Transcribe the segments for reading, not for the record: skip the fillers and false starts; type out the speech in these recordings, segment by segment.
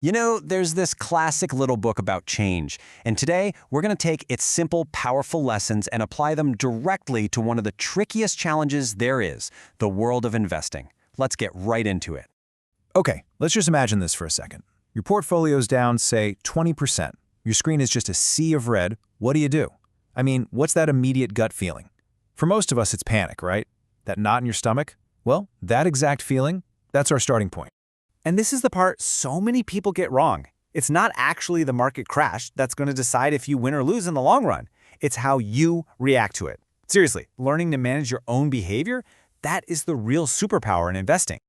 You know, there's this classic little book about change, and today we're going to take its simple, powerful lessons and apply them directly to one of the trickiest challenges there is, the world of investing. Let's get right into it. Okay, let's just imagine this for a second. Your portfolio's down, say, 20%. Your screen is just a sea of red. What do? I mean, what's that immediate gut feeling? For most of us, it's panic, right? That knot in your stomach? Well, that exact feeling, that's our starting point. And this is the part so many people get wrong. It's not actually the market crash that's going to decide if you win or lose in the long run. It's how you react to it. Seriously, learning to manage your own behavior, that is the real superpower in investing.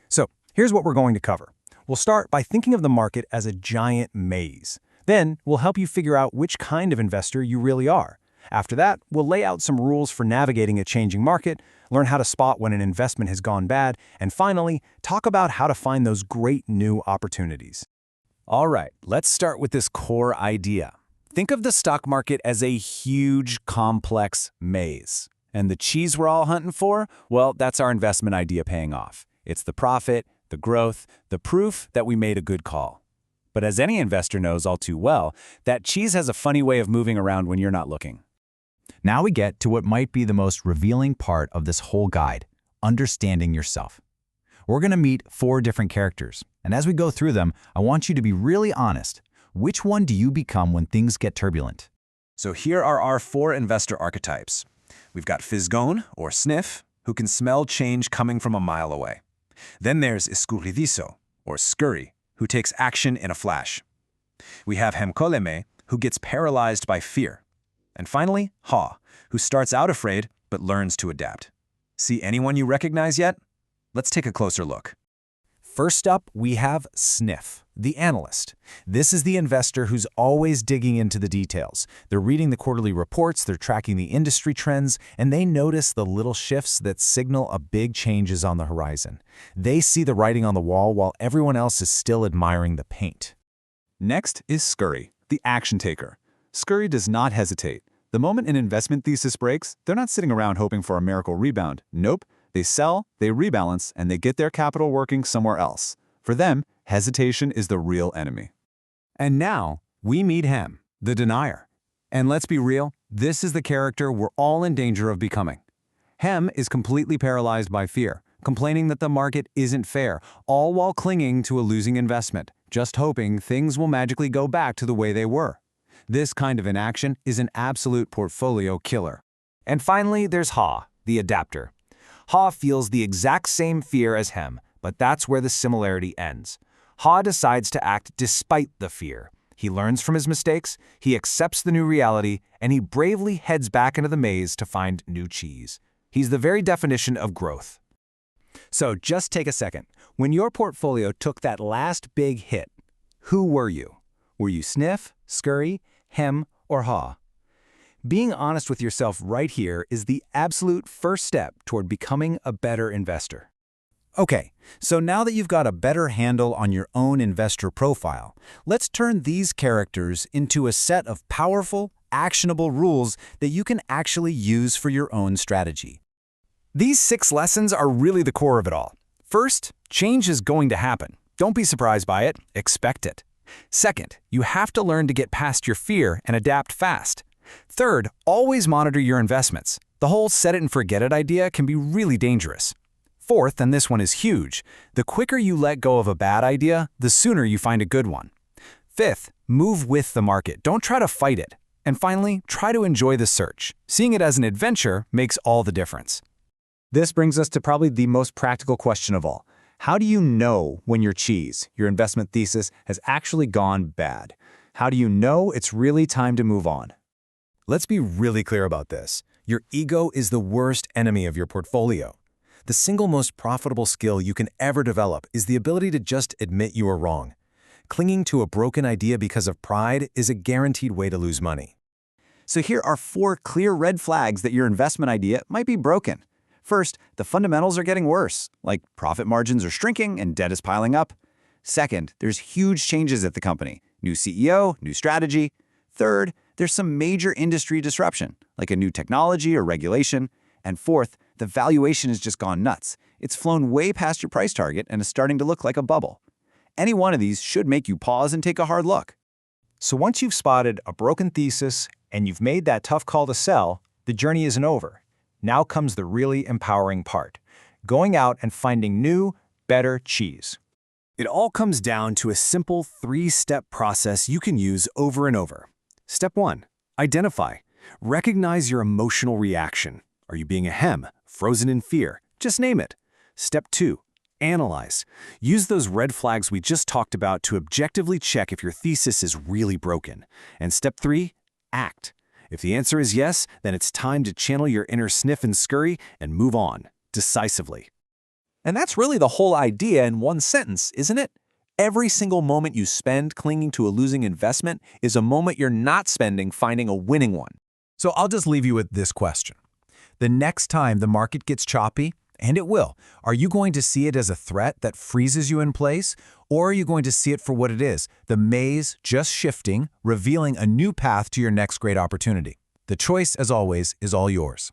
So, here's what we're going to cover. We'll start by thinking of the market as a giant maze. Then, we'll help you figure out which kind of investor you really are. After that, we'll lay out some rules for navigating a changing market, learn how to spot when an investment has gone bad, and finally, talk about how to find those great new opportunities. All right, let's start with this core idea. Think of the stock market as a huge, complex maze. And the cheese we're all hunting for? Well, that's our investment idea paying off. It's the profit, the growth, the proof that we made a good call. But as any investor knows all too well, that cheese has a funny way of moving around when you're not looking. Now we get to what might be the most revealing part of this whole guide, understanding yourself. We're going to meet 4 different characters, and as we go through them, I want you to be really honest. Which one do you become when things get turbulent? So here are our 4 investor archetypes. We've got Fisgone, or Sniff, who can smell change coming from a mile away. Then there's Escurridizo, or Scurry, who takes action in a flash. We have Hemkoleme, who gets paralyzed by fear. And finally, Ha, who starts out afraid but learns to adapt. See anyone you recognize yet? Let's take a closer look. First up, we have Sniff, the analyst. This is the investor who's always digging into the details. They're reading the quarterly reports, they're tracking the industry trends, and they notice the little shifts that signal a big change is on the horizon. They see the writing on the wall while everyone else is still admiring the paint. Next is Scurry, the action taker. Scurry does not hesitate. The moment an investment thesis breaks, they're not sitting around hoping for a miracle rebound. Nope, they sell, they rebalance, and they get their capital working somewhere else. For them, hesitation is the real enemy. And now, we meet Hem, the denier. And let's be real, this is the character we're all in danger of becoming. Hem is completely paralyzed by fear, complaining that the market isn't fair, all while clinging to a losing investment, just hoping things will magically go back to the way they were. This kind of inaction is an absolute portfolio killer. And finally, there's Ha, the adapter. Ha feels the exact same fear as Hem, but that's where the similarity ends. Ha decides to act despite the fear. He learns from his mistakes, he accepts the new reality, and he bravely heads back into the maze to find new cheese. He's the very definition of growth. So just take a second. When your portfolio took that last big hit, who were you? Were you Sniff, Scurry, Hem, or Ha? Being honest with yourself right here is the absolute first step toward becoming a better investor. Okay, so now that you've got a better handle on your own investor profile, let's turn these characters into a set of powerful, actionable rules that you can actually use for your own strategy. These 6 lessons are really the core of it all. First, change is going to happen. Don't be surprised by it, expect it. Second, you have to learn to get past your fear and adapt fast. Third, always monitor your investments. The whole set it and forget it idea can be really dangerous. Fourth, and this one is huge, the quicker you let go of a bad idea, the sooner you find a good one. Fifth, move with the market. Don't try to fight it. And finally, try to enjoy the search. Seeing it as an adventure makes all the difference. This brings us to probably the most practical question of all. How do you know when your cheese, your investment thesis, has actually gone bad? How do you know it's really time to move on? Let's be really clear about this. Your ego is the worst enemy of your portfolio. The single most profitable skill you can ever develop is the ability to just admit you are wrong. Clinging to a broken idea because of pride is a guaranteed way to lose money. So here are 4 clear red flags that your investment idea might be broken. First, the fundamentals are getting worse, like profit margins are shrinking and debt is piling up. Second, there's huge changes at the company. New CEO, new strategy. Third, there's some major industry disruption, like a new technology or regulation. And fourth, the valuation has just gone nuts. It's flown way past your price target and is starting to look like a bubble. Any one of these should make you pause and take a hard look. So once you've spotted a broken thesis and you've made that tough call to sell, the journey isn't over. Now comes the really empowering part, going out and finding new, better cheese. It all comes down to a simple 3-step process you can use over and over. Step 1. Identify. Recognize your emotional reaction. Are you being a hem, frozen in fear? Just name it. Step 2. Analyze. Use those red flags we just talked about to objectively check if your thesis is really broken. And step 3. Act. If the answer is yes, then it's time to channel your inner Sniff and Scurry and move on, decisively. And that's really the whole idea in one sentence, isn't it? Every single moment you spend clinging to a losing investment is a moment you're not spending finding a winning one. So I'll just leave you with this question. The next time the market gets choppy, and it will, are you going to see it as a threat that freezes you in place? Or are you going to see it for what it is, the maze just shifting, revealing a new path to your next great opportunity? The choice, as always, is all yours.